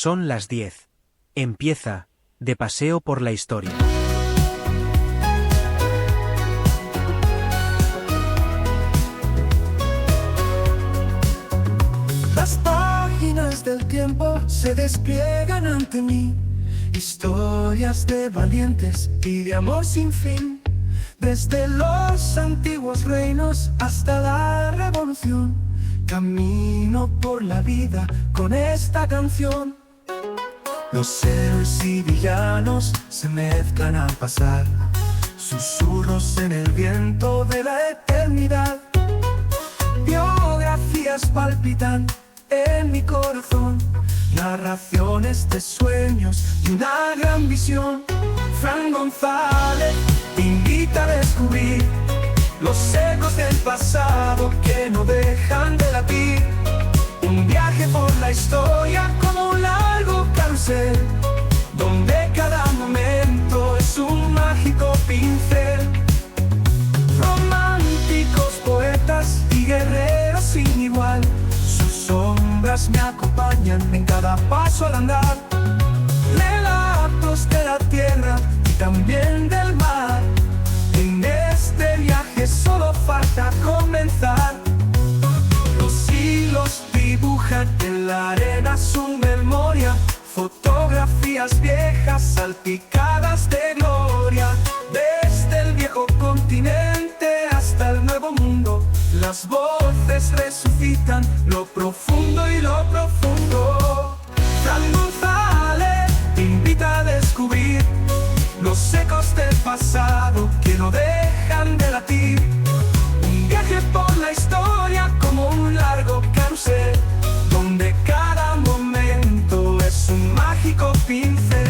Son las 10. Empieza, de paseo por la historia. Las páginas del tiempo se despliegan ante mí, historias de valientes y de amor sin fin, desde los antiguos reinos hasta la revolución. Camino por la vida con esta canción. Los héroes y villanos se mezclan al pasar, susurros en el viento de la eternidad. Biografías palpitan en mi corazón, narraciones de sueños y una gran visión. Fran González te invita a descubrir los ecos del pasado que no dejan de latir. Un viaje por la historia como un largo carrusel, donde cada momento es un mágico pincel. Románticos, poetas y guerreros sin igual, sus sombras me acompañan en cada paso al andar. Relatos de la tierra y también del mar, en este viaje solo falta comenzar. Los siglos dibujan en la arena su memoria, fotografías viejas salpicadas de gloria. Desde el viejo continente hasta el nuevo mundo, las voces resucitan lo profundo y lo profundo. Fran González te invita a descubrir los ecos del pasado que no dejan de latir. Un viaje por la historia como un largo carrusel, donde cada momento es un mágico pincel.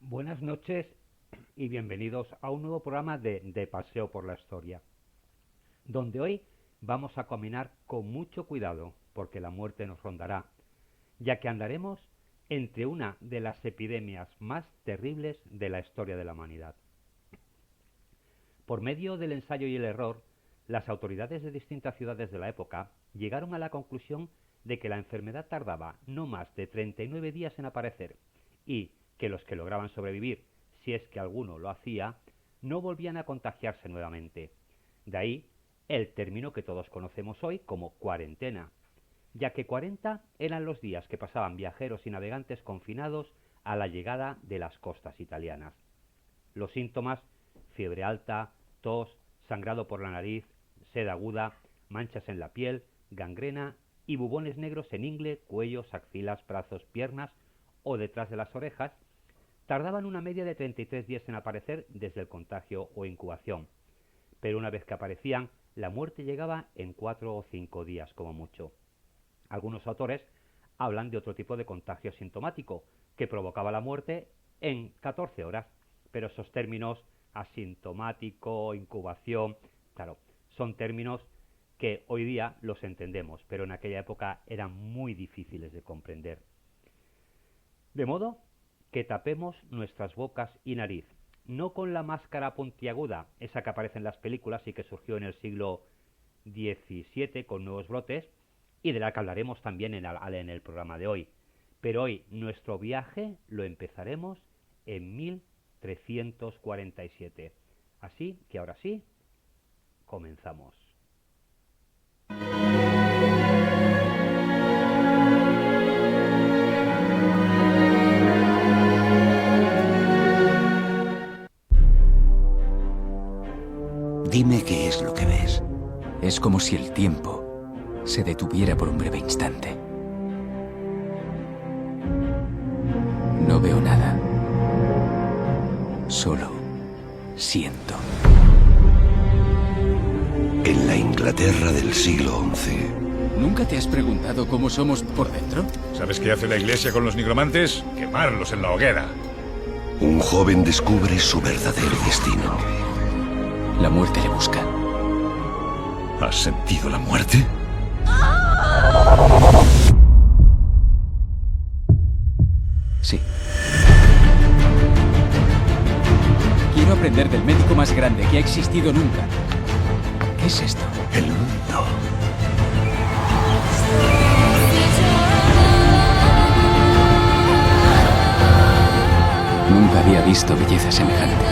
Buenas noches y bienvenidos a un nuevo programa de Paseo por la Historia, donde hoy vamos a caminar con mucho cuidado porque la muerte nos rondará, ya que andaremos entre una de las epidemias más terribles de la historia de la humanidad. Por medio del ensayo y el error, las autoridades de distintas ciudades de la época llegaron a la conclusión de que la enfermedad tardaba no más de 39 días en aparecer y que los que lograban sobrevivir, si es que alguno lo hacía, no volvían a contagiarse nuevamente. De ahí el término que todos conocemos hoy como cuarentena, ya que 40 eran los días que pasaban viajeros y navegantes confinados a la llegada de las costas italianas. Los síntomas: fiebre alta, tos, sangrado por la nariz, sed aguda, manchas en la piel, gangrena y bubones negros en ingle, cuellos, axilas, brazos, piernas o detrás de las orejas, tardaban una media de 33 días en aparecer desde el contagio o incubación, pero una vez que aparecían, la muerte llegaba en 4 o 5 días como mucho. Algunos autores hablan de otro tipo de contagio sintomático que provocaba la muerte en 14 horas, pero esos términos, asintomático, incubación, claro, son términos que hoy día los entendemos, pero en aquella época eran muy difíciles de comprender. De modo que tapemos nuestras bocas y nariz, no con la máscara puntiaguda, esa que aparece en las películas y que surgió en el siglo XVII con nuevos brotes, y de la que hablaremos también en el programa de hoy. Pero hoy nuestro viaje lo empezaremos en 1347. Así que ahora sí, comenzamos. Dime qué es lo que ves. Es como si el tiempo se detuviera por un breve instante. No veo nada. Solo siento. En la Inglaterra del siglo XI. ¿Nunca te has preguntado cómo somos por dentro? ¿Sabes qué hace la iglesia con los nigromantes? Quemarlos en la hoguera. Un joven descubre su verdadero destino. La muerte le busca. ¿Has sentido la muerte? Sí. Quiero aprender del médico más grande que ha existido nunca. ¿Qué es esto? El mundo. Nunca había visto belleza semejante.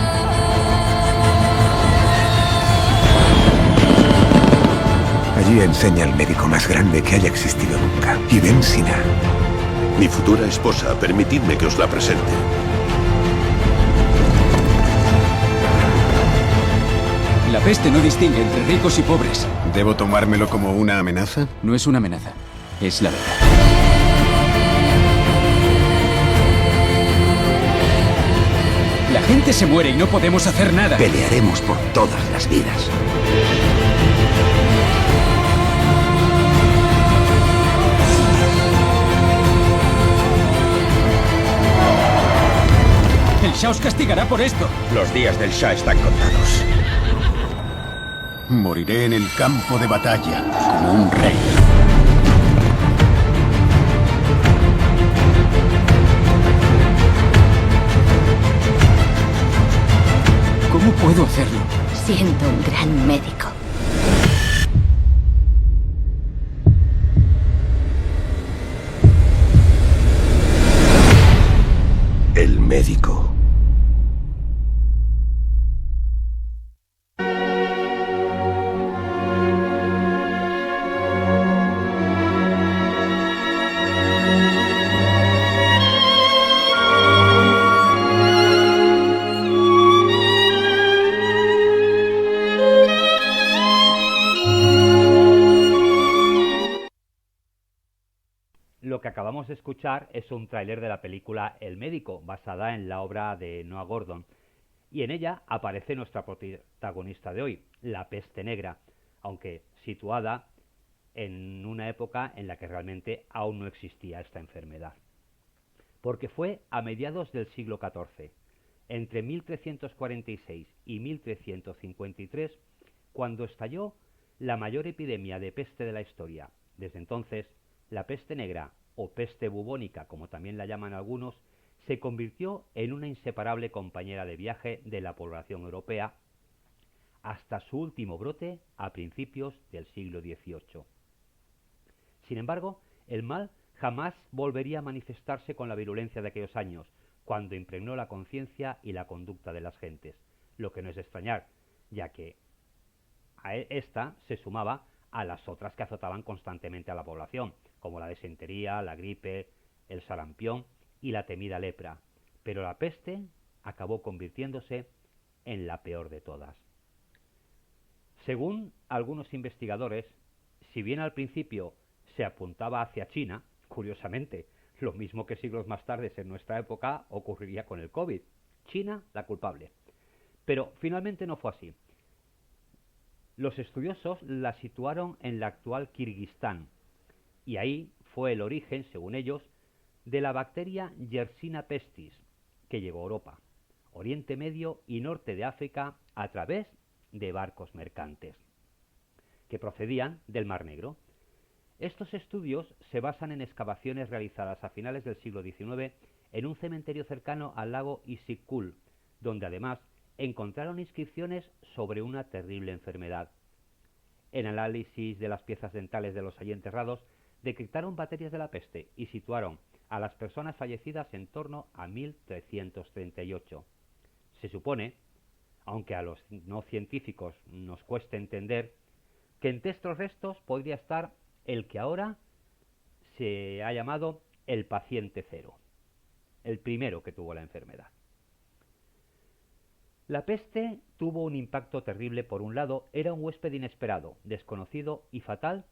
Allí enseña al médico más grande que haya existido nunca. Ibn Sina. Mi futura esposa, permitidme que os la presente. La peste no distingue entre ricos y pobres. ¿Debo tomármelo como una amenaza? No es una amenaza, es la verdad. La gente se muere y no podemos hacer nada. Pelearemos por todas las vidas. El Shah os castigará por esto. Los días del Shah están contados. Moriré en el campo de batalla como un rey. ¿Cómo puedo hacerlo? Siendo un gran médico. El médico. Lo que acabamos de escuchar es un tráiler de la película El médico, basada en la obra de Noah Gordon, y en ella aparece nuestra protagonista de hoy, la peste negra, aunque situada en una época en la que realmente aún no existía esta enfermedad. Porque fue a mediados del siglo XIV, entre 1346 y 1353, cuando estalló la mayor epidemia de peste de la historia. Desde entonces, la peste negra, o peste bubónica, como también la llaman algunos, se convirtió en una inseparable compañera de viaje de la población europea hasta su último brote a principios del siglo XVIII. Sin embargo, el mal jamás volvería a manifestarse con la virulencia de aquellos años, cuando impregnó la conciencia y la conducta de las gentes, lo que no es de extrañar, ya que a esta se sumaba a las otras que azotaban constantemente a la población, como la disentería, la gripe, el sarampión y la temida lepra. Pero la peste acabó convirtiéndose en la peor de todas. Según algunos investigadores, si bien al principio se apuntaba hacia China, curiosamente, lo mismo que siglos más tarde en nuestra época ocurriría con el COVID. China, la culpable. Pero finalmente no fue así. Los estudiosos la situaron en la actual Kirguistán, y ahí fue el origen, según ellos, de la bacteria Yersina pestis, que llegó a Europa, Oriente Medio y norte de África a través de barcos mercantes, que procedían del Mar Negro. Estos estudios se basan en excavaciones realizadas a finales del siglo XIX en un cementerio cercano al lago Issyk-Kul, donde además encontraron inscripciones sobre una terrible enfermedad. En análisis de las piezas dentales de los allí enterrados, detectaron bacterias de la peste y situaron a las personas fallecidas en torno a 1338. Se supone, aunque a los no científicos nos cueste entender, que entre estos restos podría estar el que ahora se ha llamado el paciente cero, el primero que tuvo la enfermedad. La peste tuvo un impacto terrible. Por un lado, era un huésped inesperado, desconocido y fatal,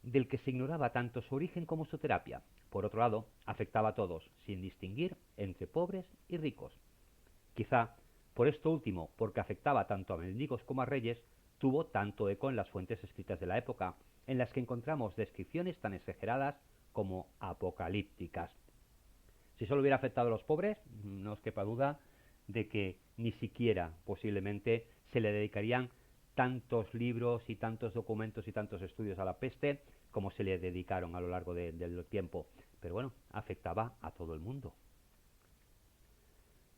del que se ignoraba tanto su origen como su terapia. Por otro lado, afectaba a todos, sin distinguir entre pobres y ricos. Quizá, por esto último, porque afectaba tanto a mendigos como a reyes, tuvo tanto eco en las fuentes escritas de la época, en las que encontramos descripciones tan exageradas como apocalípticas. Si solo hubiera afectado a los pobres, no os quepa duda de que ni siquiera posiblemente se le dedicarían tantos libros y tantos documentos y tantos estudios a la peste como se le dedicaron a lo largo del tiempo. Pero bueno, afectaba a todo el mundo.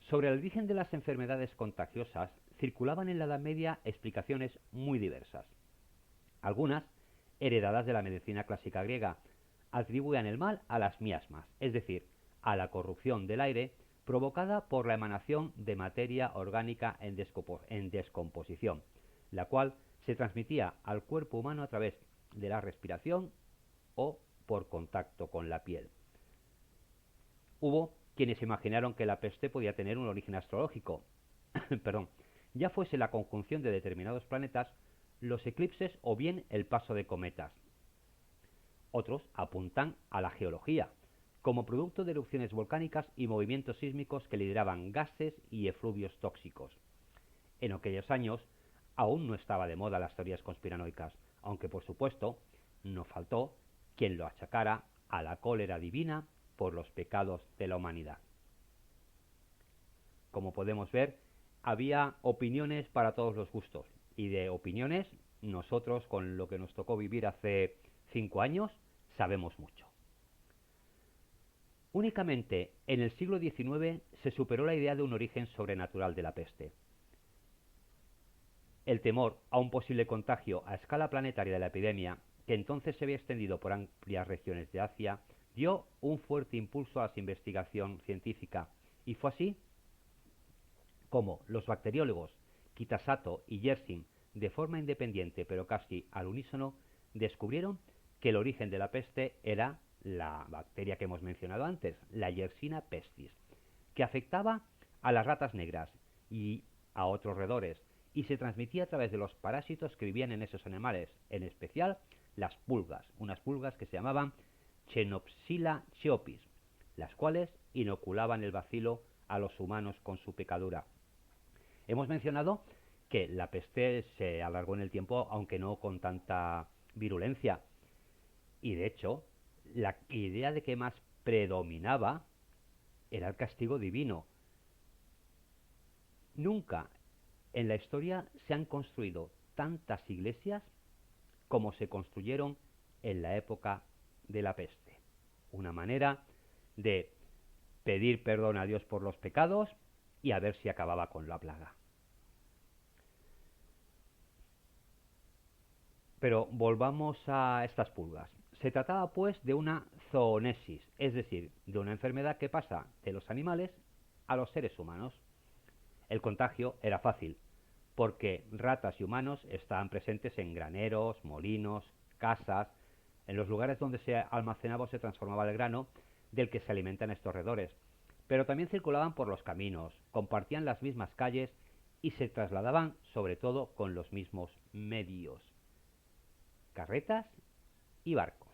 Sobre el origen de las enfermedades contagiosas circulaban en la Edad Media explicaciones muy diversas. Algunas, heredadas de la medicina clásica griega, atribuían el mal a las miasmas, es decir, a la corrupción del aire provocada por la emanación de materia orgánica en descomposición, la cual se transmitía al cuerpo humano a través de la respiración o por contacto con la piel. Hubo quienes imaginaron que la peste podía tener un origen astrológico, perdón, ya fuese la conjunción de determinados planetas, los eclipses o bien el paso de cometas. Otros apuntan a la geología, como producto de erupciones volcánicas y movimientos sísmicos que lideraban gases y efluvios tóxicos. En aquellos años aún no estaba de moda las teorías conspiranoicas, aunque por supuesto no faltó quien lo achacara a la cólera divina por los pecados de la humanidad. Como podemos ver, había opiniones para todos los gustos, y de opiniones nosotros, con lo que nos tocó vivir hace 5 años, sabemos mucho. Únicamente en el siglo XIX se superó la idea de un origen sobrenatural de la peste. El temor a un posible contagio a escala planetaria de la epidemia, que entonces se había extendido por amplias regiones de Asia, dio un fuerte impulso a la investigación científica, y fue así como los bacteriólogos Kitasato y Yersin, de forma independiente pero casi al unísono, descubrieron que el origen de la peste era la bacteria que hemos mencionado antes, la Yersina pestis, que afectaba a las ratas negras y a otros roedores, y se transmitía a través de los parásitos que vivían en esos animales, en especial las pulgas, unas pulgas que se llamaban Chenopsila cheopis, las cuales inoculaban el bacilo a los humanos con su picadura. Hemos mencionado que la peste se alargó en el tiempo, aunque no con tanta virulencia, y de hecho la idea de que más predominaba era el castigo divino. Nunca en la historia se han construido tantas iglesias como se construyeron en la época de la peste. Una manera de pedir perdón a Dios por los pecados y a ver si acababa con la plaga. Pero volvamos a estas pulgas. Se trataba pues de una zoonosis, es decir, de una enfermedad que pasa de los animales a los seres humanos. El contagio era fácil, porque ratas y humanos estaban presentes en graneros, molinos, casas, en los lugares donde se almacenaba o se transformaba el grano del que se alimentan estos roedores. Pero también circulaban por los caminos, compartían las mismas calles y se trasladaban sobre todo con los mismos medios: carretas y barcos.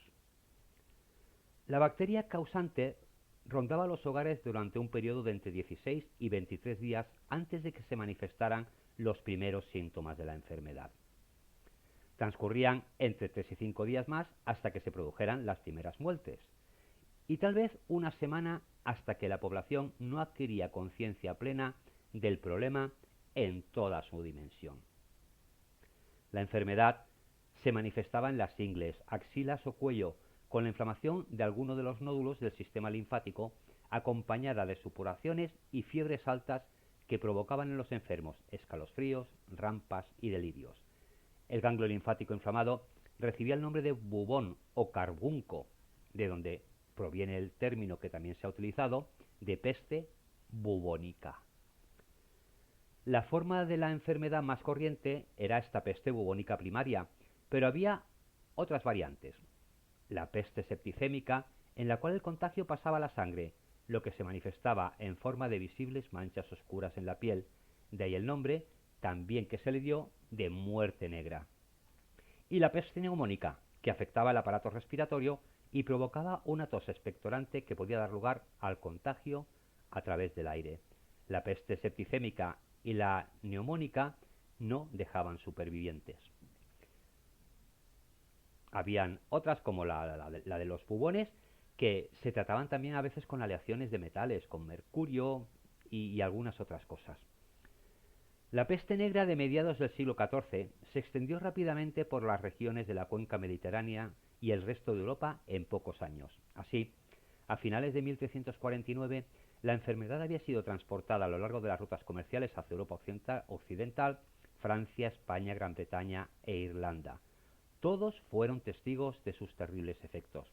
La bacteria causante rondaba los hogares durante un periodo de entre 16 y 23 días antes de que se manifestaran los primeros síntomas de la enfermedad. Transcurrían entre 3 y 5 días más hasta que se produjeran las primeras muertes, y tal vez una semana hasta que la población no adquiría conciencia plena del problema en toda su dimensión. La enfermedad se manifestaba en las ingles, axilas o cuello, con la inflamación de alguno de los nódulos del sistema linfático, acompañada de supuraciones y fiebres altas que provocaban en los enfermos escalofríos, rampas y delirios. El ganglio linfático inflamado recibía el nombre de bubón o carbunco, de donde proviene el término que también se ha utilizado de peste bubónica. La forma de la enfermedad más corriente era esta peste bubónica primaria, pero había otras variantes. La peste septicémica, en la cual el contagio pasaba a la sangre, lo que se manifestaba en forma de visibles manchas oscuras en la piel, de ahí el nombre, también que se le dio, de muerte negra. Y la peste neumónica, que afectaba el aparato respiratorio y provocaba una tos expectorante que podía dar lugar al contagio a través del aire. La peste septicémica y la neumónica no dejaban supervivientes. Habían otras, como la de los bubones, que se trataban también a veces con aleaciones de metales, con mercurio y algunas otras cosas. La peste negra de mediados del siglo XIV se extendió rápidamente por las regiones de la cuenca mediterránea y el resto de Europa en pocos años. Así, a finales de 1349, la enfermedad había sido transportada a lo largo de las rutas comerciales hacia Europa occidental, Francia, España, Gran Bretaña e Irlanda. Todos fueron testigos de sus terribles efectos.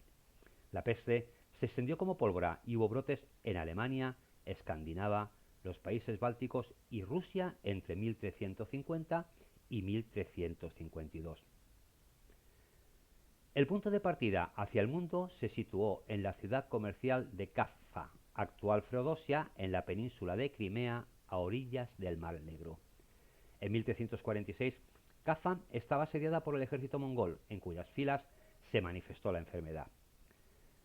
La peste se extendió como pólvora y hubo brotes en Alemania, Escandinavia, los países bálticos y Rusia entre 1350 y 1352. El punto de partida hacia el mundo se situó en la ciudad comercial de Kaffa, actual Feodosia, en la península de Crimea, a orillas del Mar Negro. En 1346, Kaffa estaba asediada por el ejército mongol, en cuyas filas se manifestó la enfermedad.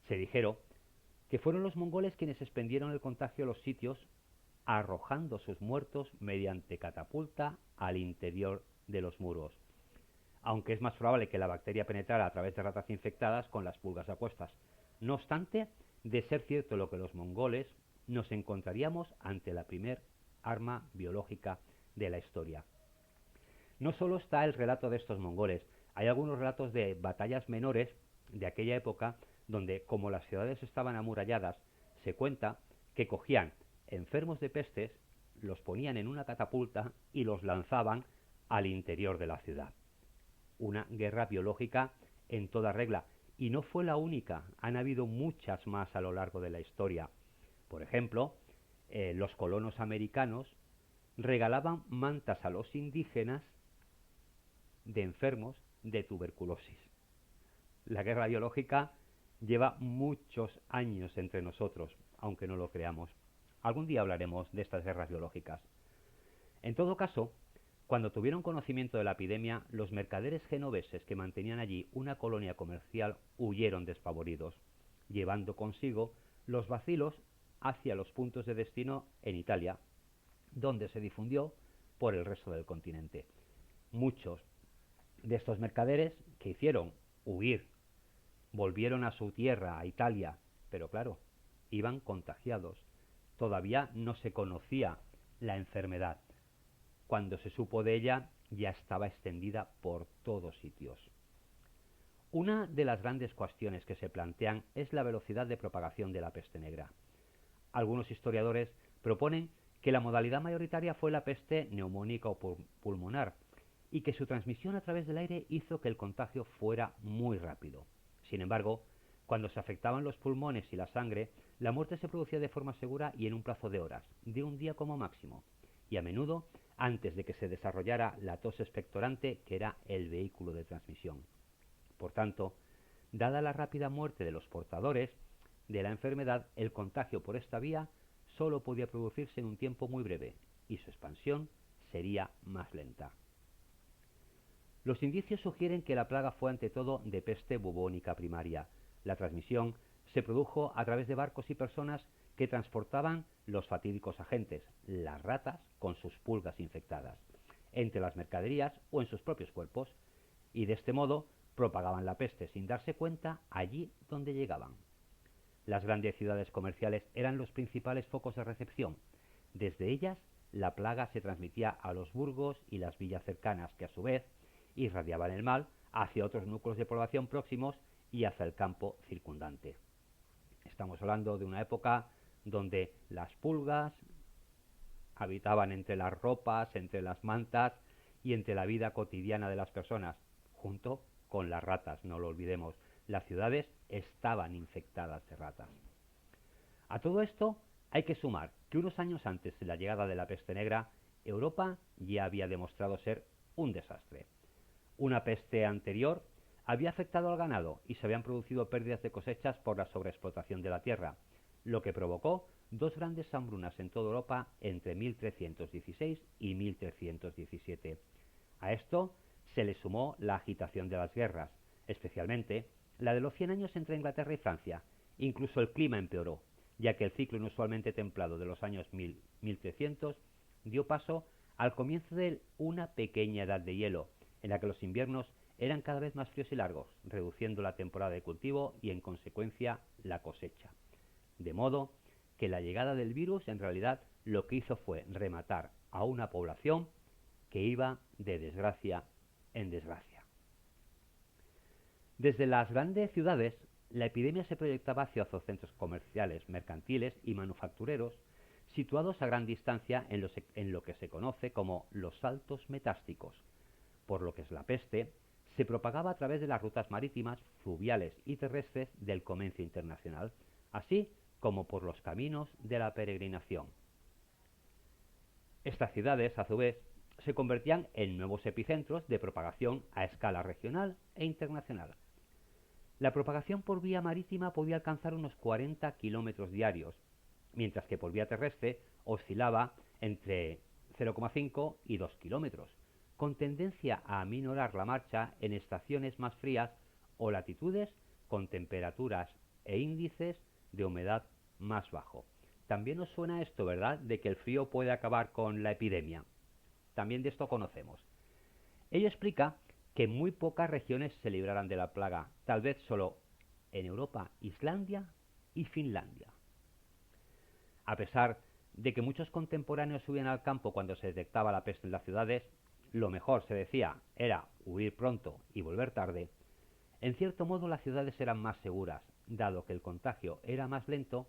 Se dijeron que fueron los mongoles quienes expendieron el contagio a los sitios, arrojando sus muertos mediante catapulta al interior de los muros, aunque es más probable que la bacteria penetrara a través de ratas infectadas con las pulgas apuestas. No obstante, de ser cierto lo que los mongoles, nos encontraríamos ante la primer arma biológica de la historia. No solo está el relato de estos mongoles, hay algunos relatos de batallas menores de aquella época donde, como las ciudades estaban amuralladas, se cuenta que cogían enfermos de pestes, los ponían en una catapulta y los lanzaban al interior de la ciudad. Una guerra biológica en toda regla, y no fue la única, han habido muchas más a lo largo de la historia. Por ejemplo, los colonos americanos regalaban mantas a los indígenas de enfermos de tuberculosis. La guerra biológica lleva muchos años entre nosotros, aunque no lo creamos. Algún día hablaremos de estas guerras biológicas. En todo caso, cuando tuvieron conocimiento de la epidemia, los mercaderes genoveses que mantenían allí una colonia comercial huyeron despavoridos, llevando consigo los bacilos hacia los puntos de destino en Italia, donde se difundió por el resto del continente. Muchos de estos mercaderes que hicieron huir, volvieron a su tierra, a Italia, pero claro, iban contagiados. Todavía no se conocía la enfermedad. Cuando se supo de ella, ya estaba extendida por todos sitios. Una de las grandes cuestiones que se plantean es la velocidad de propagación de la peste negra. Algunos historiadores proponen que la modalidad mayoritaria fue la peste neumónica o pulmonar, y que su transmisión a través del aire hizo que el contagio fuera muy rápido. Sin embargo, cuando se afectaban los pulmones y la sangre, la muerte se producía de forma segura y en un plazo de horas, de un día como máximo, y a menudo antes de que se desarrollara la tos expectorante, que era el vehículo de transmisión. Por tanto, dada la rápida muerte de los portadores de la enfermedad, el contagio por esta vía solo podía producirse en un tiempo muy breve, y su expansión sería más lenta. Los indicios sugieren que la plaga fue ante todo de peste bubónica primaria. La transmisión se produjo a través de barcos y personas que transportaban los fatídicos agentes, las ratas con sus pulgas infectadas, entre las mercaderías o en sus propios cuerpos, y de este modo propagaban la peste sin darse cuenta allí donde llegaban. Las grandes ciudades comerciales eran los principales focos de recepción. Desde ellas, la plaga se transmitía a los burgos y las villas cercanas, que a su vez irradiaban el mal hacia otros núcleos de población próximos y hacia el campo circundante. Estamos hablando de una época donde las pulgas habitaban entre las ropas, entre las mantas y entre la vida cotidiana de las personas, junto con las ratas, no lo olvidemos. Las ciudades estaban infectadas de ratas. A todo esto hay que sumar que unos años antes de la llegada de la peste negra, Europa ya había demostrado ser un desastre. Una peste anterior había afectado al ganado y se habían producido pérdidas de cosechas por la sobreexplotación de la tierra, lo que provocó dos grandes hambrunas en toda Europa entre 1316 y 1317. A esto se le sumó la agitación de las guerras, especialmente la de los 100 años entre Inglaterra y Francia. Incluso el clima empeoró, ya que el ciclo inusualmente templado de los años 1300 dio paso al comienzo de una pequeña edad de hielo, en la que los inviernos eran cada vez más fríos y largos, reduciendo la temporada de cultivo y, en consecuencia, la cosecha. De modo que la llegada del virus, en realidad, lo que hizo fue rematar a una población que iba de desgracia en desgracia. Desde las grandes ciudades, la epidemia se proyectaba hacia los centros comerciales, mercantiles y manufactureros, situados a gran distancia en lo que se conoce como los saltos metásticos, por lo que es la peste se propagaba a través de las rutas marítimas, fluviales y terrestres del comercio internacional, así como por los caminos de la peregrinación. Estas ciudades, a su vez, se convertían en nuevos epicentros de propagación a escala regional e internacional. La propagación por vía marítima podía alcanzar unos 40 kilómetros diarios, mientras que por vía terrestre oscilaba entre 0,5 y 2 kilómetros, con tendencia a aminorar la marcha en estaciones más frías o latitudes con temperaturas e índices de humedad más bajo. También os suena esto, ¿verdad?, de que el frío puede acabar con la epidemia. También de esto conocemos. Ello explica que muy pocas regiones se librarán de la plaga, tal vez solo en Europa, Islandia y Finlandia. A pesar de que muchos contemporáneos subían al campo cuando se detectaba la peste en las ciudades, lo mejor, se decía, era huir pronto y volver tarde. En cierto modo las ciudades eran más seguras, dado que el contagio era más lento,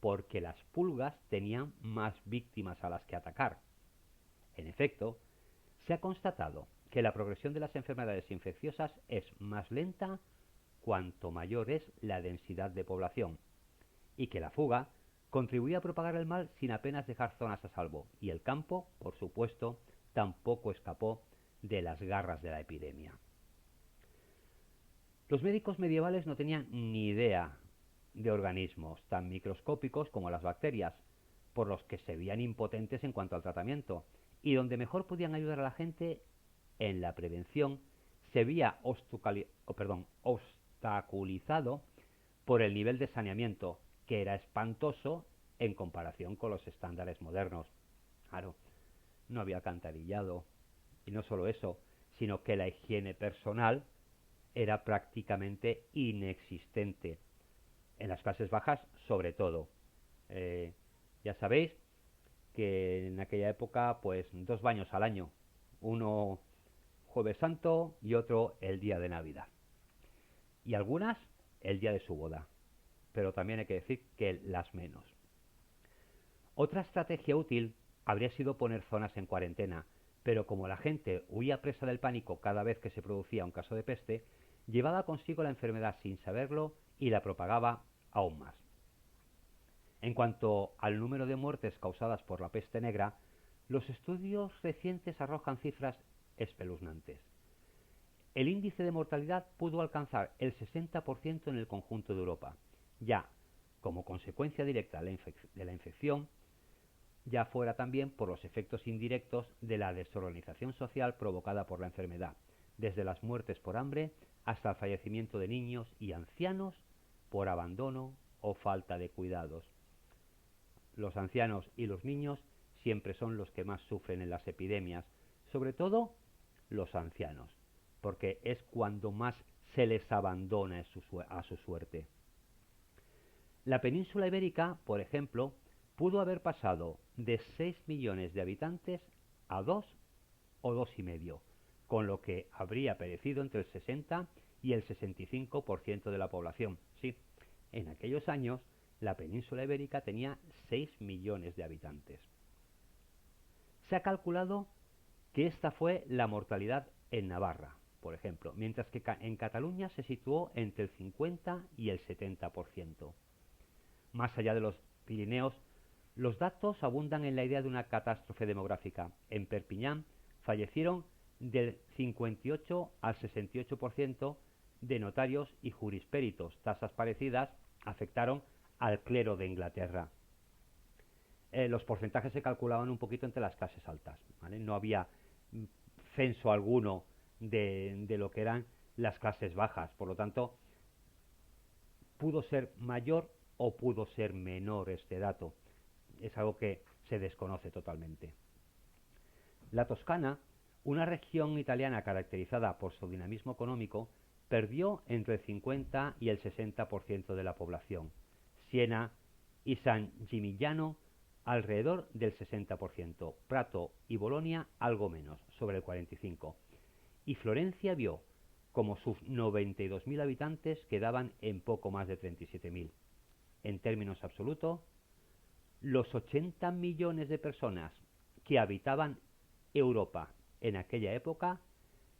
porque las pulgas tenían más víctimas a las que atacar. En efecto, se ha constatado que la progresión de las enfermedades infecciosas es más lenta cuanto mayor es la densidad de población, y que la fuga contribuía a propagar el mal sin apenas dejar zonas a salvo, y el campo, por supuesto, tampoco escapó de las garras de la epidemia. Los médicos medievales no tenían ni idea de organismos tan microscópicos como las bacterias, por los que se veían impotentes en cuanto al tratamiento, y donde mejor podían ayudar a la gente en la prevención se veía obstaculizado por el nivel de saneamiento, que era espantoso en comparación con los estándares modernos. Claro, no había alcantarillado, y no solo eso, sino que la higiene personal era prácticamente inexistente. En las clases bajas, sobre todo. Ya sabéis que en aquella época, pues 2 baños al año, uno Jueves Santo y otro el día de Navidad. Y algunas el día de su boda, pero también hay que decir que las menos. Otra estrategia útil habría sido poner zonas en cuarentena, pero como la gente huía presa del pánico cada vez que se producía un caso de peste, llevaba consigo la enfermedad sin saberlo y la propagaba aún más. En cuanto al número de muertes causadas por la peste negra, los estudios recientes arrojan cifras espeluznantes. El índice de mortalidad pudo alcanzar el 60% en el conjunto de Europa, ya como consecuencia directa de la infección, ya fuera también por los efectos indirectos de la desorganización social provocada por la enfermedad, desde las muertes por hambre hasta el fallecimiento de niños y ancianos por abandono o falta de cuidados. Los ancianos y los niños siempre son los que más sufren en las epidemias, sobre todo los ancianos, porque es cuando más se les abandona a su suerte. La península ibérica, por ejemplo, pudo haber pasado de 6 millones de habitantes a 2 o 2,5, con lo que habría perecido entre el 60 y el 65% de la población. Sí, en aquellos años la península ibérica tenía 6 millones de habitantes. Se ha calculado que esta fue la mortalidad en Navarra, por ejemplo, mientras que en Cataluña se situó entre el 50 y el 70%. Más allá de los Pirineos, los datos abundan en la idea de una catástrofe demográfica. En Perpiñán fallecieron del 58 al 68% de notarios y jurispéritos. Tasas parecidas afectaron al clero de Inglaterra. los porcentajes se calculaban un poquito entre las clases altas, ¿vale? No había censo alguno de lo que eran las clases bajas, por lo tanto, pudo ser mayor o pudo ser menor este dato. Es algo que se desconoce totalmente. La Toscana, una región italiana caracterizada por su dinamismo económico, perdió entre el 50 y el 60% de la población. Siena y San Gimignano alrededor del 60%, Prato y Bolonia algo menos, sobre el 45%. Y Florencia vio como sus 92.000 habitantes quedaban en poco más de 37.000. En términos absolutos, los 80 millones de personas que habitaban Europa en aquella época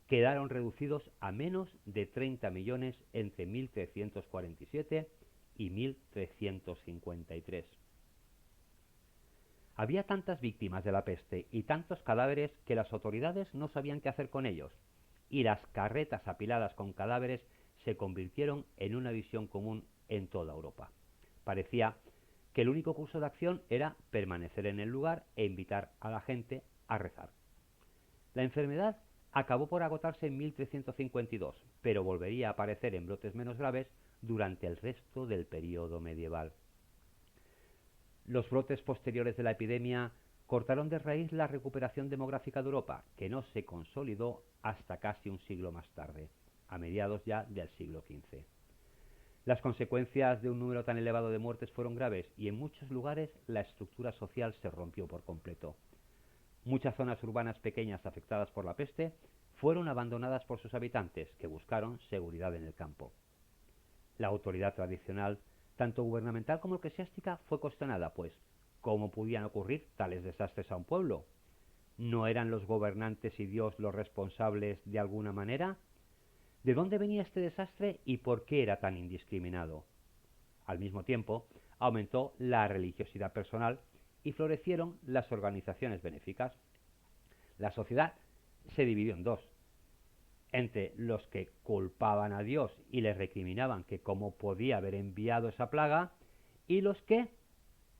quedaron reducidos a menos de 30 millones entre 1347 y 1353. Había tantas víctimas de la peste y tantos cadáveres que las autoridades no sabían qué hacer con ellos, y las carretas apiladas con cadáveres se convirtieron en una visión común en toda Europa. Parecía que el único curso de acción era permanecer en el lugar e invitar a la gente a rezar. La enfermedad acabó por agotarse en 1352, pero volvería a aparecer en brotes menos graves durante el resto del período medieval. Los brotes posteriores de la epidemia cortaron de raíz la recuperación demográfica de Europa, que no se consolidó hasta casi un siglo más tarde, a mediados ya del siglo XV. Las consecuencias de un número tan elevado de muertes fueron graves y en muchos lugares la estructura social se rompió por completo. Muchas zonas urbanas pequeñas afectadas por la peste fueron abandonadas por sus habitantes, que buscaron seguridad en el campo. La autoridad tradicional, tanto gubernamental como eclesiástica, fue cuestionada, pues, ¿cómo podían ocurrir tales desastres a un pueblo? ¿No eran los gobernantes y Dios los responsables de alguna manera? ¿De dónde venía este desastre y por qué era tan indiscriminado? Al mismo tiempo, aumentó la religiosidad personal y florecieron las organizaciones benéficas. La sociedad se dividió en dos, entre los que culpaban a Dios y le recriminaban que cómo podía haber enviado esa plaga, y los que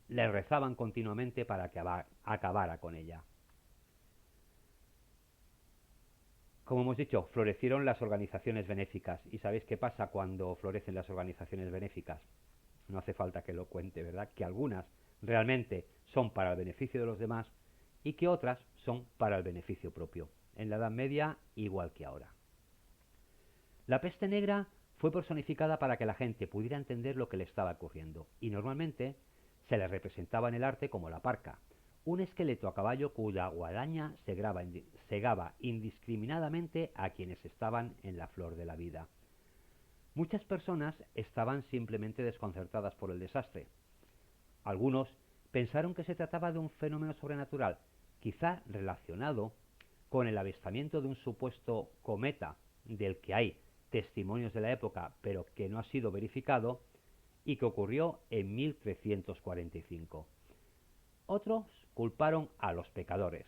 le rezaban continuamente para que acabara con ella. Como hemos dicho, florecieron las organizaciones benéficas. ¿Y sabéis qué pasa cuando florecen las organizaciones benéficas? No hace falta que lo cuente, ¿verdad? Que algunas realmente son para el beneficio de los demás y que otras son para el beneficio propio. En la Edad Media, igual que ahora. La peste negra fue personificada para que la gente pudiera entender lo que le estaba ocurriendo, y normalmente se le representaba en el arte como la parca, un esqueleto a caballo cuya guadaña segaba indiscriminadamente a quienes estaban en la flor de la vida. Muchas personas estaban simplemente desconcertadas por el desastre. Algunos pensaron que se trataba de un fenómeno sobrenatural, quizá relacionado con el avistamiento de un supuesto cometa del que hay testimonios de la época, pero que no ha sido verificado, y que ocurrió en 1345. Otros culparon a los pecadores,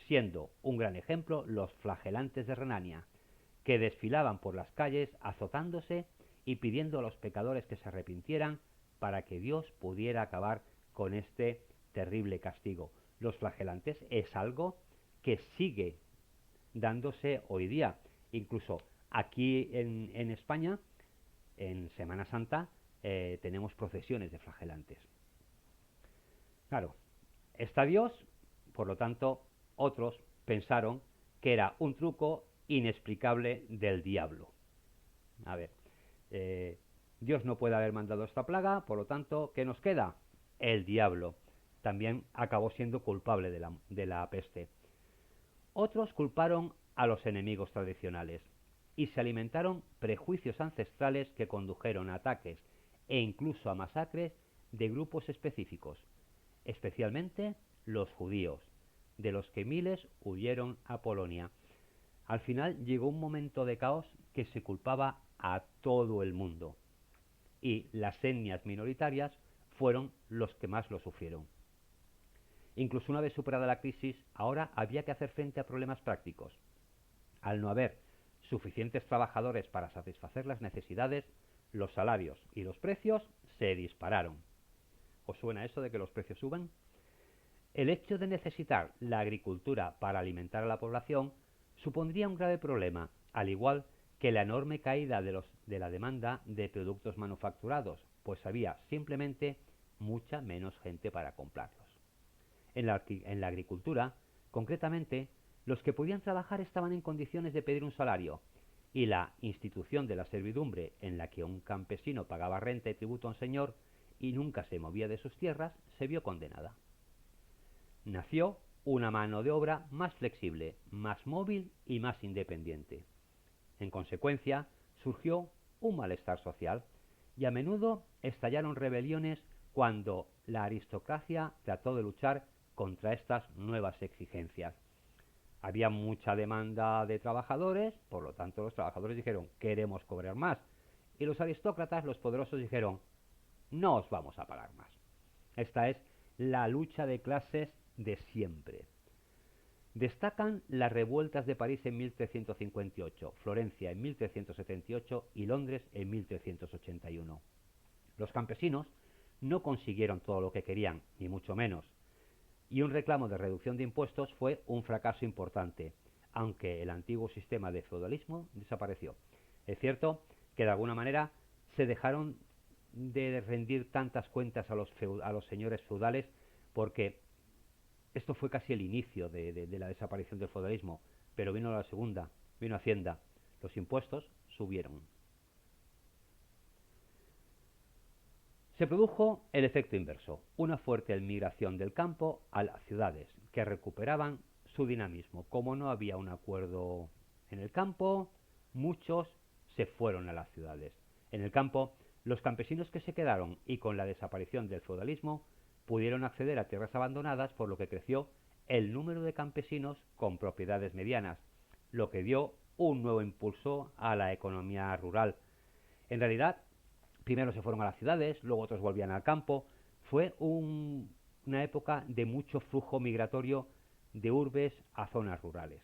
siendo un gran ejemplo los flagelantes de Renania, que desfilaban por las calles azotándose y pidiendo a los pecadores que se arrepintieran para que Dios pudiera acabar con este terrible castigo. Los flagelantes es algo que sigue dándose hoy día. Incluso aquí en España, en Semana Santa, tenemos procesiones de flagelantes. Claro, está Dios, por lo tanto, otros pensaron que era un truco inexplicable del diablo. A ver, Dios no puede haber mandado esta plaga, por lo tanto, ¿qué nos queda? El diablo. También acabó siendo culpable de la peste. Otros culparon a los enemigos tradicionales y se alimentaron prejuicios ancestrales que condujeron a ataques e incluso a masacres de grupos específicos, especialmente los judíos, de los que miles huyeron a Polonia. Al final llegó un momento de caos que se culpaba a todo el mundo, y las etnias minoritarias fueron los que más lo sufrieron. Incluso una vez superada la crisis, ahora había que hacer frente a problemas prácticos. Al no haber suficientes trabajadores para satisfacer las necesidades, los salarios y los precios se dispararon. ¿Os suena eso de que los precios suben? El hecho de necesitar la agricultura para alimentar a la población supondría un grave problema, al igual que la enorme caída de la demanda de productos manufacturados, pues había simplemente mucha menos gente para comprarlos. En la agricultura, concretamente, los que podían trabajar estaban en condiciones de pedir un salario, y la institución de la servidumbre, en la que un campesino pagaba renta y tributo a un señor y nunca se movía de sus tierras, se vio condenada. Nació una mano de obra más flexible, más móvil y más independiente. En consecuencia, surgió un malestar social y a menudo estallaron rebeliones cuando la aristocracia trató de luchar contra estas nuevas exigencias. Había mucha demanda de trabajadores, por lo tanto los trabajadores dijeron, queremos cobrar más. Y los aristócratas, los poderosos, dijeron, no os vamos a pagar más. Esta es la lucha de clases de siempre. Destacan las revueltas de París en 1358, Florencia en 1378 y Londres en 1381. Los campesinos no consiguieron todo lo que querían, ni mucho menos, y un reclamo de reducción de impuestos fue un fracaso importante, aunque el antiguo sistema de feudalismo desapareció. Es cierto que de alguna manera se dejaron de rendir tantas cuentas a los señores feudales, porque esto fue casi el inicio de la desaparición del feudalismo, pero vino la segunda, vino Hacienda, los impuestos subieron. Se produjo el efecto inverso, una fuerte migración del campo a las ciudades, que recuperaban su dinamismo. Como no había un acuerdo en el campo, muchos se fueron a las ciudades. En el campo, los campesinos que se quedaron y con la desaparición del feudalismo pudieron acceder a tierras abandonadas, por lo que creció el número de campesinos con propiedades medianas, lo que dio un nuevo impulso a la economía rural. En realidad, primero se fueron a las ciudades, luego otros volvían al campo. Fue una época de mucho flujo migratorio de urbes a zonas rurales.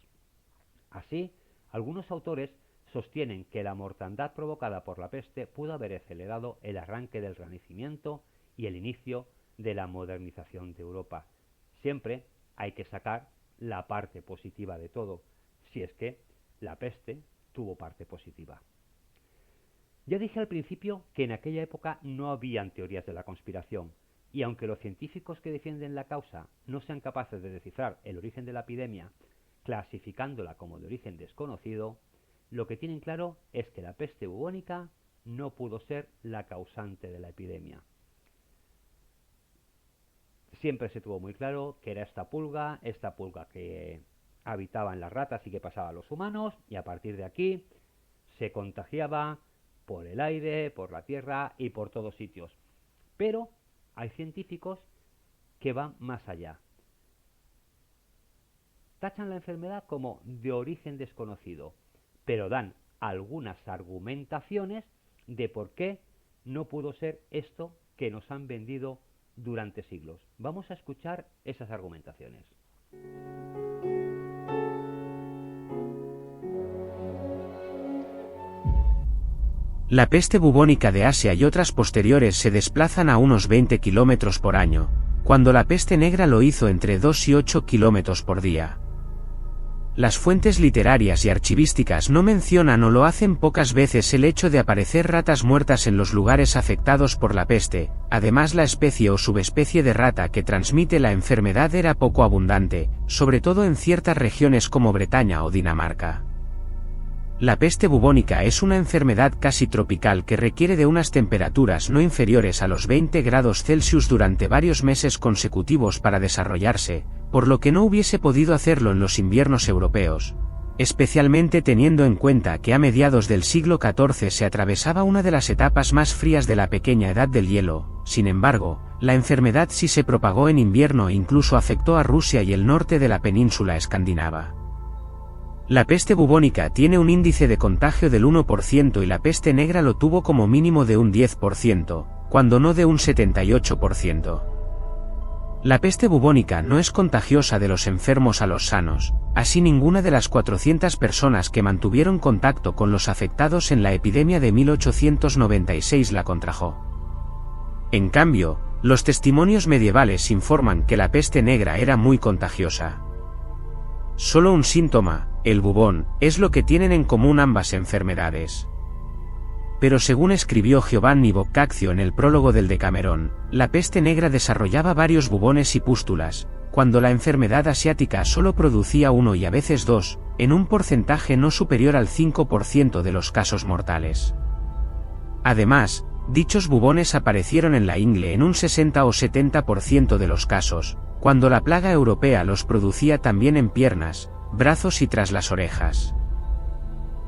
Así, algunos autores sostienen que la mortandad provocada por la peste pudo haber acelerado el arranque del Renacimiento y el inicio de la modernización de Europa. Siempre hay que sacar la parte positiva de todo, si es que la peste tuvo parte positiva. Ya dije al principio que en aquella época no habían teorías de la conspiración, y aunque los científicos que defienden la causa no sean capaces de descifrar el origen de la epidemia, clasificándola como de origen desconocido, lo que tienen claro es que la peste bubónica no pudo ser la causante de la epidemia. Siempre se tuvo muy claro que era esta pulga que habitaba en las ratas y que pasaba a los humanos, y a partir de aquí se contagiaba por el aire, por la tierra y por todos sitios. Pero hay científicos que van más allá. Tachan la enfermedad como de origen desconocido, pero dan algunas argumentaciones de por qué no pudo ser esto que nos han vendido durante siglos. Vamos a escuchar esas argumentaciones. La peste bubónica de Asia y otras posteriores se desplazan a unos 20 kilómetros por año, cuando la peste negra lo hizo entre 2 y 8 kilómetros por día. Las fuentes literarias y archivísticas no mencionan o lo hacen pocas veces el hecho de aparecer ratas muertas en los lugares afectados por la peste. Además, la especie o subespecie de rata que transmite la enfermedad era poco abundante, sobre todo en ciertas regiones como Bretaña o Dinamarca. La peste bubónica es una enfermedad casi tropical que requiere de unas temperaturas no inferiores a los 20 grados Celsius durante varios meses consecutivos para desarrollarse, por lo que no hubiese podido hacerlo en los inviernos europeos, especialmente teniendo en cuenta que a mediados del siglo XIV se atravesaba una de las etapas más frías de la pequeña edad del hielo. Sin embargo, la enfermedad sí se propagó en invierno e incluso afectó a Rusia y el norte de la península escandinava. La peste bubónica tiene un índice de contagio del 1% y la peste negra lo tuvo como mínimo de un 10%, cuando no de un 78%. La peste bubónica no es contagiosa de los enfermos a los sanos, así ninguna de las 400 personas que mantuvieron contacto con los afectados en la epidemia de 1896 la contrajo. En cambio, los testimonios medievales informan que la peste negra era muy contagiosa. Solo un síntoma, el bubón, es lo que tienen en común ambas enfermedades. Pero según escribió Giovanni Boccaccio en el prólogo del Decamerón, la peste negra desarrollaba varios bubones y pústulas, cuando la enfermedad asiática solo producía uno y a veces dos, en un porcentaje no superior al 5% de los casos mortales. Además, dichos bubones aparecieron en la ingle en un 60 o 70% de los casos, cuando la plaga europea los producía también en piernas, brazos y tras las orejas.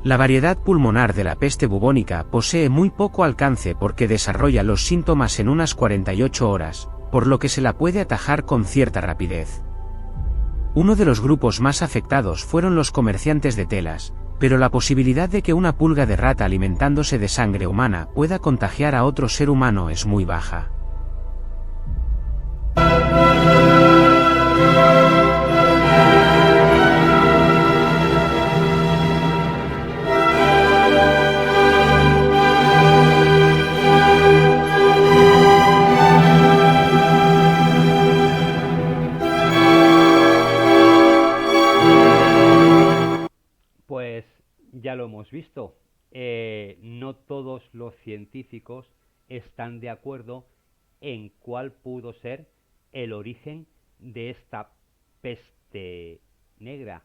La variedad pulmonar de la peste bubónica posee muy poco alcance porque desarrolla los síntomas en unas 48 horas, por lo que se la puede atajar con cierta rapidez. Uno de los grupos más afectados fueron los comerciantes de telas, pero la posibilidad de que una pulga de rata alimentándose de sangre humana pueda contagiar a otro ser humano es muy baja. Pues ya lo hemos visto, no todos los científicos están de acuerdo en cuál pudo ser el origen de esta peste negra,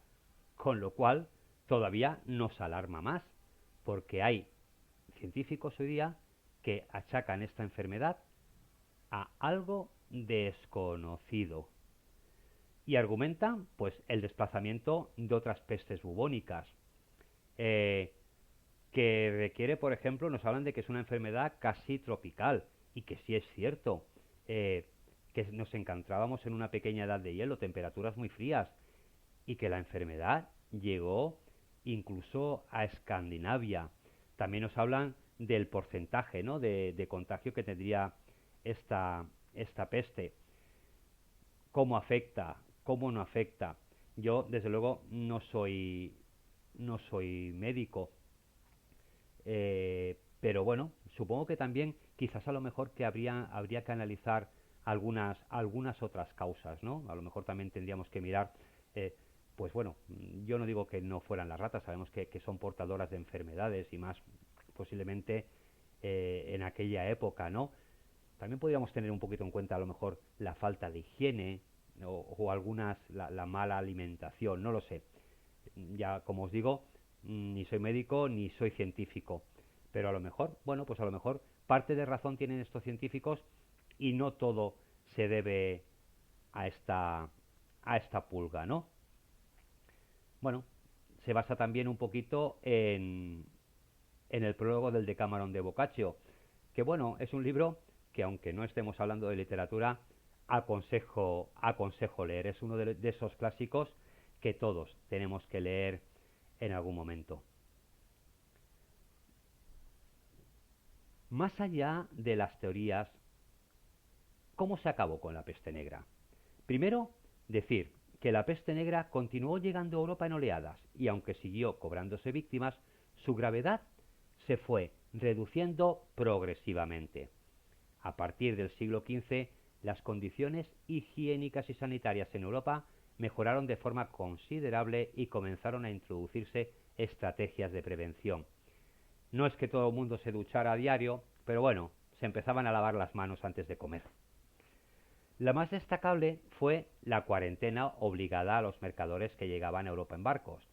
con lo cual todavía nos alarma más, porque hay científicos hoy día que achacan esta enfermedad a algo desconocido y argumentan pues el desplazamiento de otras pestes bubónicas, que requiere, por ejemplo, nos hablan de que es una enfermedad casi tropical, y que sí es cierto, que nos encontrábamos en una pequeña edad de hielo, temperaturas muy frías, y que la enfermedad llegó incluso a Escandinavia. También nos hablan del porcentaje, ¿no?, de contagio que tendría esta peste. ¿Cómo afecta? ¿Cómo no afecta? Yo, desde luego, no soy médico, pero bueno, supongo que también quizás a lo mejor que habría que analizar algunas otras causas, ¿no? A lo mejor también tendríamos que mirar, pues bueno, yo no digo que no fueran las ratas, sabemos que son portadoras de enfermedades y más posiblemente en aquella época, ¿no? También podríamos tener un poquito en cuenta a lo mejor la falta de higiene o algunas, la mala alimentación, no lo sé. Ya, como os digo, ni soy médico ni soy científico, pero a lo mejor, bueno, pues a lo mejor parte de razón tienen estos científicos y no todo se debe a esta pulga, ¿no? Bueno, se basa también un poquito en el prólogo del Decamerón de Boccaccio, que bueno, es un libro que, aunque no estemos hablando de literatura, aconsejo leer. Es uno de esos clásicos que todos tenemos que leer en algún momento. Más allá de las teorías, ¿cómo se acabó con la peste negra? Primero, decir que la peste negra continuó llegando a Europa en oleadas y, aunque siguió cobrándose víctimas, su gravedad se fue reduciendo progresivamente. A partir del siglo XV, las condiciones higiénicas y sanitarias en Europa mejoraron de forma considerable y comenzaron a introducirse estrategias de prevención. No es que todo el mundo se duchara a diario, pero bueno, se empezaban a lavar las manos antes de comer. La más destacable fue la cuarentena obligada a los mercaderes que llegaban a Europa en barcos.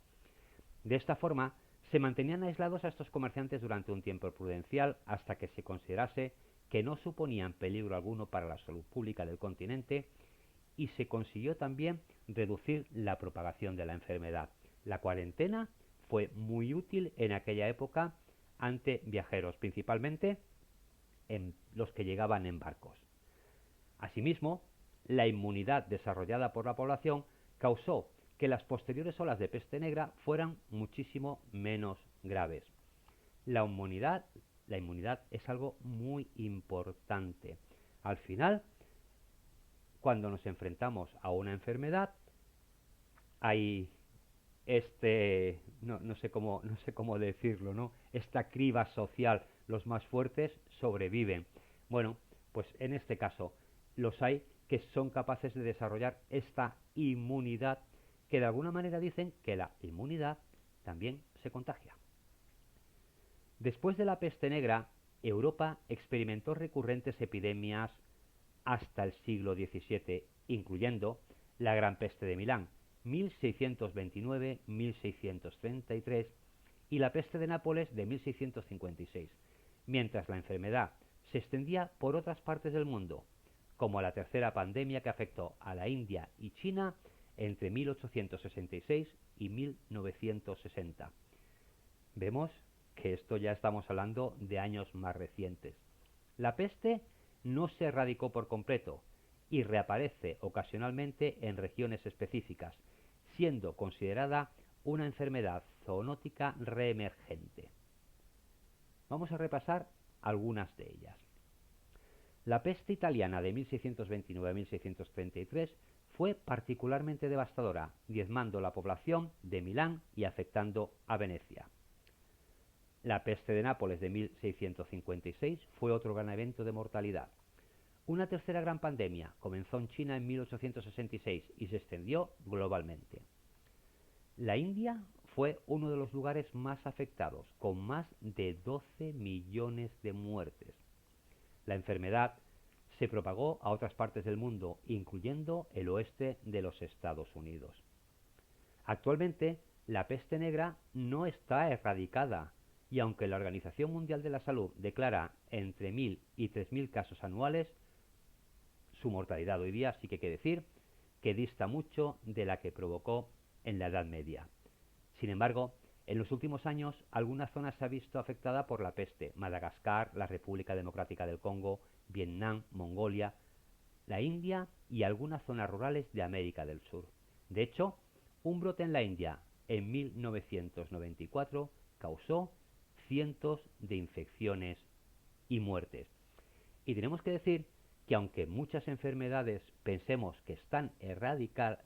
De esta forma, se mantenían aislados a estos comerciantes durante un tiempo prudencial hasta que se considerase que no suponían peligro alguno para la salud pública del continente, y se consiguió también reducir la propagación de la enfermedad. La cuarentena fue muy útil en aquella época ante viajeros, principalmente en los que llegaban en barcos. Asimismo, la inmunidad desarrollada por la población causó que las posteriores olas de peste negra fueran muchísimo menos graves. La inmunidad es algo muy importante. Al final, cuando nos enfrentamos a una enfermedad, hay no sé cómo decirlo, ¿no? Esta criba social, los más fuertes sobreviven. Bueno, Pues en este caso los hay que son capaces de desarrollar esta inmunidad, que de alguna manera dicen que la inmunidad también se contagia. Después de la peste negra, Europa experimentó recurrentes epidemias hasta el siglo XVII, incluyendo la Gran Peste de Milán, 1629-1633, y la peste de Nápoles de 1656, mientras la enfermedad se extendía por otras partes del mundo, como la tercera pandemia que afectó a la India y China entre 1866 y 1960. Vemos que esto ya estamos hablando de años más recientes. La peste no se erradicó por completo y reaparece ocasionalmente en regiones específicas, siendo considerada una enfermedad zoonótica reemergente. Vamos a repasar algunas de ellas. La peste italiana de 1629 a 1633 fue particularmente devastadora, diezmando la población de Milán y afectando a Venecia. La peste de Nápoles de 1656 fue otro gran evento de mortalidad. Una tercera gran pandemia comenzó en China en 1866 y se extendió globalmente. La India fue uno de los lugares más afectados, con más de 12 millones de muertes. La enfermedad se propagó a otras partes del mundo, incluyendo el oeste de los Estados Unidos. Actualmente, la peste negra no está erradicada, y aunque la Organización Mundial de la Salud declara entre 1.000 y 3.000 casos anuales, su mortalidad hoy día sí que hay que decir que dista mucho de la que provocó en la Edad Media. Sin embargo, en los últimos años, alguna zona se ha visto afectada por la peste: Madagascar, la República Democrática del Congo, Vietnam, Mongolia, la India y algunas zonas rurales de América del Sur. De hecho, un brote en la India en 1994 causó cientos de infecciones y muertes. Y tenemos que decir que aunque muchas enfermedades pensemos que están erradicadas,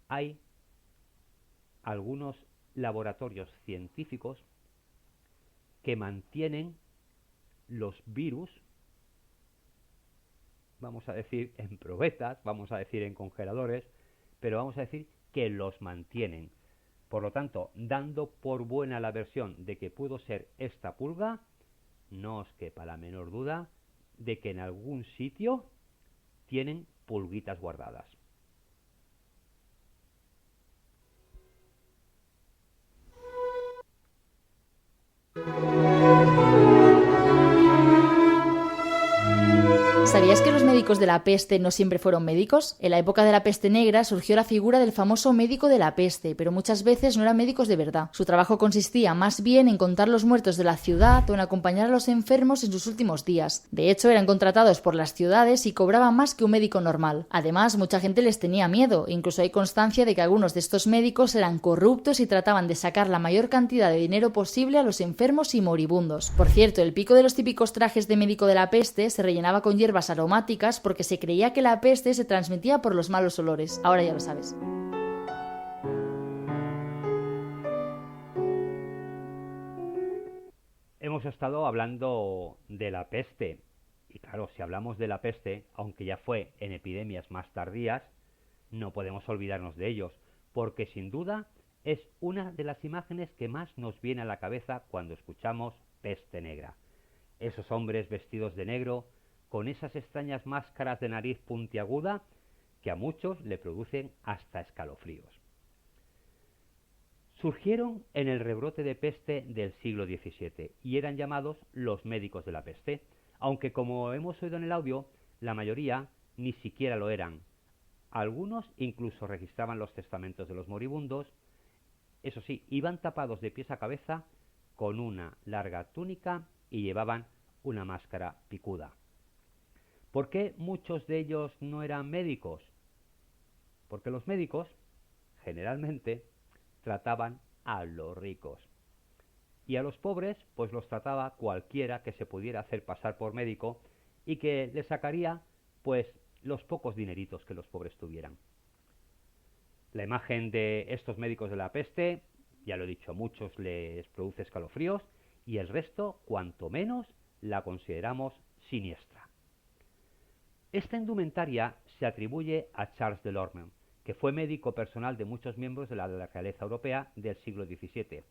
hay algunos laboratorios científicos que mantienen los virus, vamos a decir en probetas, vamos a decir en congeladores, pero vamos a decir que los mantienen. Por lo tanto, dando por buena la versión de que pudo ser esta pulga, no os quepa la menor duda de que en algún sitio tienen pulguitas guardadas. ¿Sabías que los médicos de la peste no siempre fueron médicos? En la época de la peste negra surgió la figura del famoso médico de la peste, pero muchas veces no eran médicos de verdad. Su trabajo consistía más bien en contar los muertos de la ciudad o en acompañar a los enfermos en sus últimos días. De hecho, eran contratados por las ciudades y cobraban más que un médico normal. Además, mucha gente les tenía miedo. Incluso hay constancia de que algunos de estos médicos eran corruptos y trataban de sacar la mayor cantidad de dinero posible a los enfermos y moribundos. Por cierto, el pico de los típicos trajes de médico de la peste se rellenaba con hierbas aromáticas porque se creía que la peste se transmitía por los malos olores. Ahora ya lo sabes. Hemos estado hablando de la peste, y claro, si hablamos de la peste, aunque ya fue en epidemias más tardías, no podemos olvidarnos de ellos, porque sin duda es una de las imágenes que más nos viene a la cabeza cuando escuchamos peste negra. Esos hombres vestidos de negro, con esas extrañas máscaras de nariz puntiaguda que a muchos le producen hasta escalofríos. Surgieron en el rebrote de peste del siglo XVII y eran llamados los médicos de la peste, aunque como hemos oído en el audio, la mayoría ni siquiera lo eran. Algunos incluso registraban los testamentos de los moribundos. Eso sí, iban tapados de pies a cabeza con una larga túnica y llevaban una máscara picuda. ¿Por qué muchos de ellos no eran médicos? Porque los médicos, generalmente, trataban a los ricos. Y a los pobres, pues los trataba cualquiera que se pudiera hacer pasar por médico y que les sacaría, pues, los pocos dineritos que los pobres tuvieran. La imagen de estos médicos de la peste, ya lo he dicho, a muchos les produce escalofríos y el resto, cuanto menos, la consideramos siniestra. Esta indumentaria se atribuye a Charles Delorme, que fue médico personal de muchos miembros de la realeza europea del siglo XVII,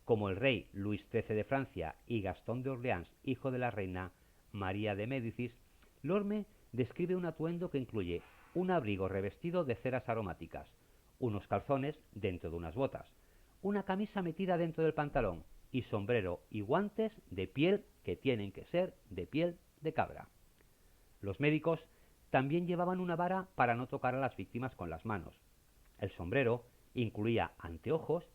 como el rey Luis XIII de Francia y Gastón de Orleans, hijo de la reina María de Médicis. Lorme describe un atuendo que incluye un abrigo revestido de ceras aromáticas, unos calzones dentro de unas botas, una camisa metida dentro del pantalón y sombrero y guantes de piel que tienen que ser de piel de cabra. Los médicos también llevaban una vara para no tocar a las víctimas con las manos. El sombrero incluía anteojos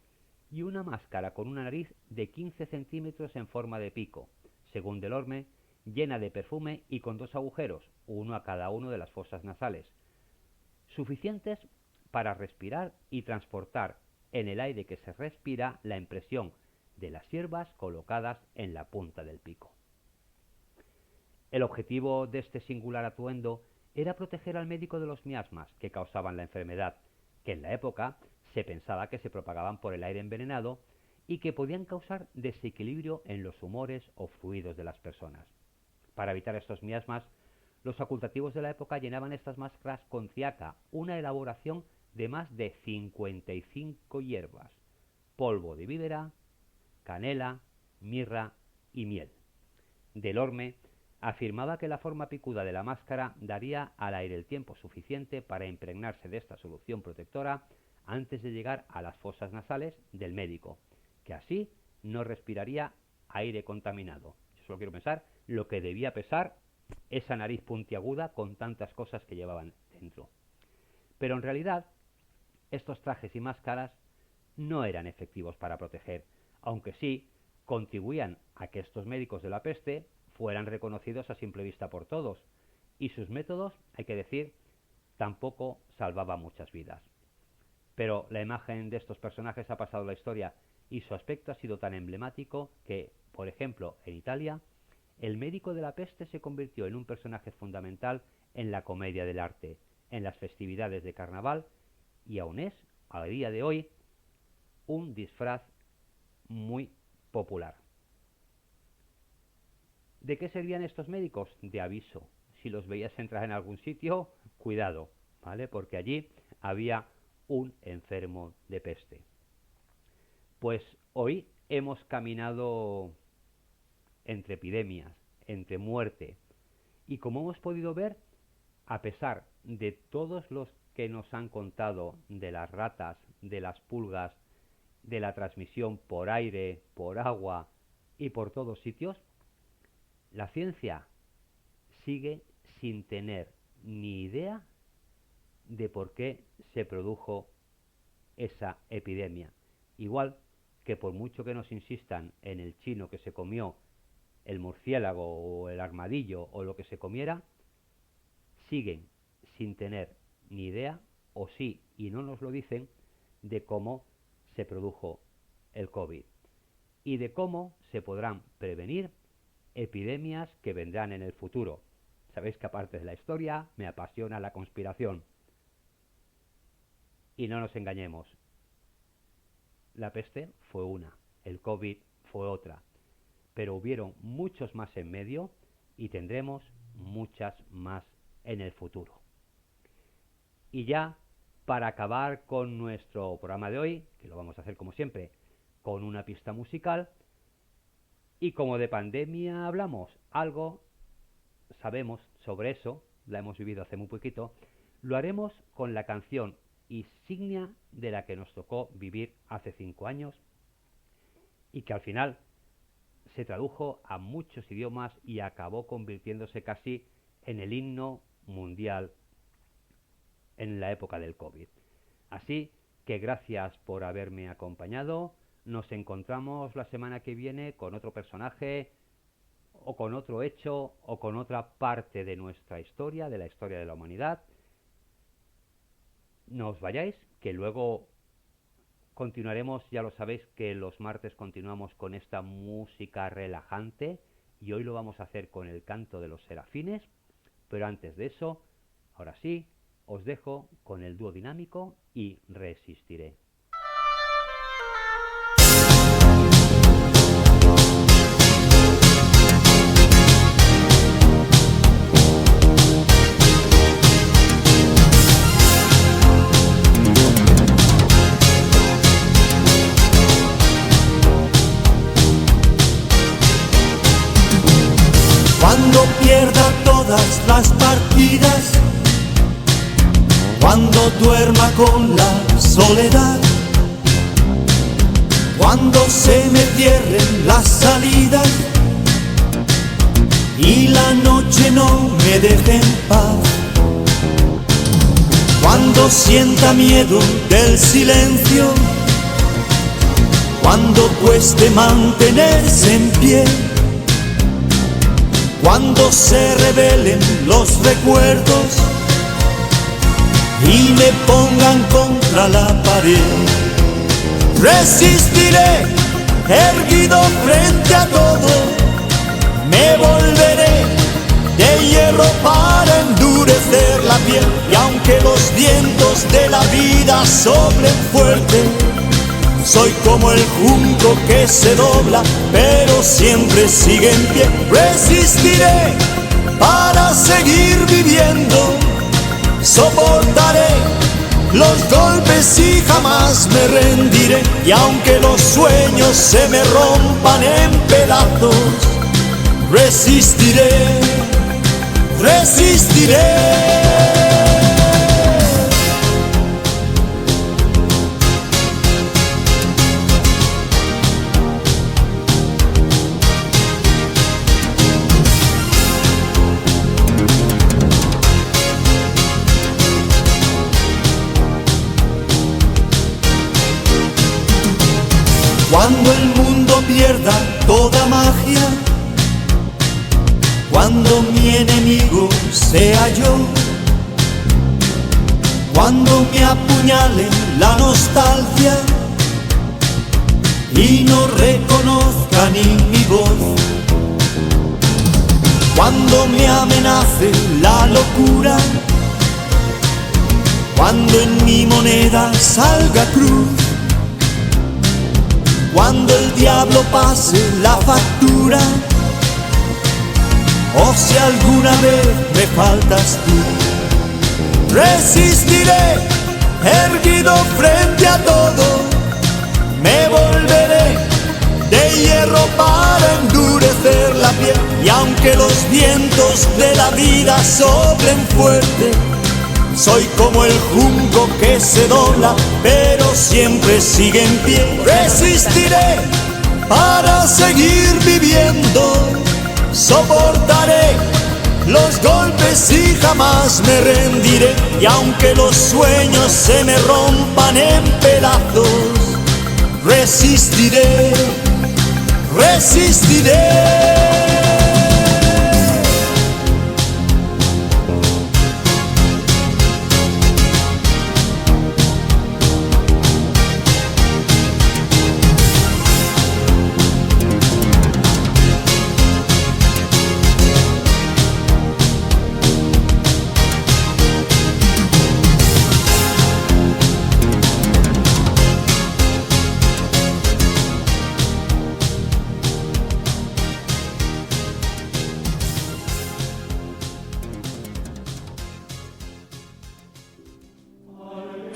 y una máscara con una nariz de 15 centímetros en forma de pico, según Delorme, llena de perfume y con 2 agujeros, uno a cada uno de las fosas nasales, suficientes para respirar y transportar en el aire que se respira la impresión de las hierbas colocadas en la punta del pico. El objetivo de este singular atuendo era proteger al médico de los miasmas que causaban la enfermedad, que en la época se pensaba que se propagaban por el aire envenenado y que podían causar desequilibrio en los humores o fluidos de las personas. Para evitar estos miasmas, los facultativos de la época llenaban estas máscaras con ciaca, una elaboración de más de 55 hierbas, polvo de víbera, canela, mirra y miel. Delorme afirmaba que la forma picuda de la máscara daría al aire el tiempo suficiente para impregnarse de esta solución protectora antes de llegar a las fosas nasales del médico, que así no respiraría aire contaminado. Yo solo quiero pensar lo que debía pesar esa nariz puntiaguda con tantas cosas que llevaban dentro. Pero en realidad, estos trajes y máscaras no eran efectivos para proteger, aunque sí contribuían a que estos médicos de la peste fueran reconocidos a simple vista por todos, y sus métodos, hay que decir, tampoco salvaban muchas vidas. Pero la imagen de estos personajes ha pasado a la historia y su aspecto ha sido tan emblemático que, por ejemplo, en Italia, el médico de la peste se convirtió en un personaje fundamental en la comedia del arte, en las festividades de carnaval, y aún es, a día de hoy, un disfraz muy popular. ¿De qué servían estos médicos? De aviso. Si los veías entrar en algún sitio, cuidado, ¿vale? Porque allí había un enfermo de peste. Pues hoy hemos caminado entre epidemias, entre muerte, y como hemos podido ver, a pesar de todos los que nos han contado de las ratas, de las pulgas, de la transmisión por aire, por agua y por todos sitios, la ciencia sigue sin tener ni idea de por qué se produjo esa epidemia. Igual que por mucho que nos insistan en el chino que se comió el murciélago o el armadillo o lo que se comiera, siguen sin tener ni idea, o sí, y no nos lo dicen, de cómo se produjo el COVID y de cómo se podrán prevenir epidemias que vendrán en el futuro. Sabéis que aparte de la historia, me apasiona la conspiración. Y no nos engañemos. La peste fue una, el COVID fue otra, pero hubieron muchos más en medio y tendremos muchas más en el futuro. Y ya, para acabar con nuestro programa de hoy, que lo vamos a hacer como siempre, con una pista musical, y como de pandemia hablamos, algo sabemos sobre eso, la hemos vivido hace muy poquito, lo haremos con la canción insignia de la que nos tocó vivir hace 5 años y que al final se tradujo a muchos idiomas y acabó convirtiéndose casi en el himno mundial en la época del COVID. Así que gracias por haberme acompañado. Nos encontramos la semana que viene con otro personaje o con otro hecho o con otra parte de nuestra historia, de la historia de la humanidad. No os vayáis, que luego continuaremos, ya lo sabéis que los martes continuamos con esta música relajante y hoy lo vamos a hacer con el canto de los serafines, pero antes de eso, ahora sí, os dejo con el dúo dinámico y Resistiré. Cuando pierda todas las partidas, cuando duerma con la soledad, cuando se me cierren las salidas y la noche no me deje en paz, cuando sienta miedo del silencio, cuando cueste mantenerse en pie, cuando se revelen los recuerdos y me pongan contra la pared, resistiré erguido frente a todo, me volveré de hierro para endurecer la piel, y aunque los vientos de la vida soplen fuerte, soy como el junco que se dobla, pero siempre sigue en pie. Resistiré para seguir viviendo, soportaré los golpes y jamás me rendiré. Y aunque los sueños se me rompan en pedazos, resistiré, resistiré. Cuando el mundo pierda toda magia, cuando mi enemigo sea yo, cuando me apuñale la nostalgia y no reconozca ni mi voz, cuando me amenace la locura, cuando en mi moneda salga cruz, cuando el diablo pase la factura, o si alguna vez me faltas tú, resistiré erguido frente a todo, me volveré de hierro para endurecer la piel, y aunque los vientos de la vida soplen fuerte, soy como el junco que se dobla, pero siempre sigue en pie. Resistiré para seguir viviendo, soportaré los golpes y jamás me rendiré. Y aunque los sueños se me rompan en pedazos, resistiré, resistiré.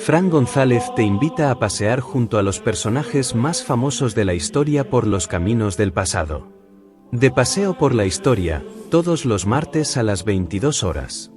Fran González te invita a pasear junto a los personajes más famosos de la historia por los caminos del pasado. De paseo por la historia, todos los martes a las 22 horas.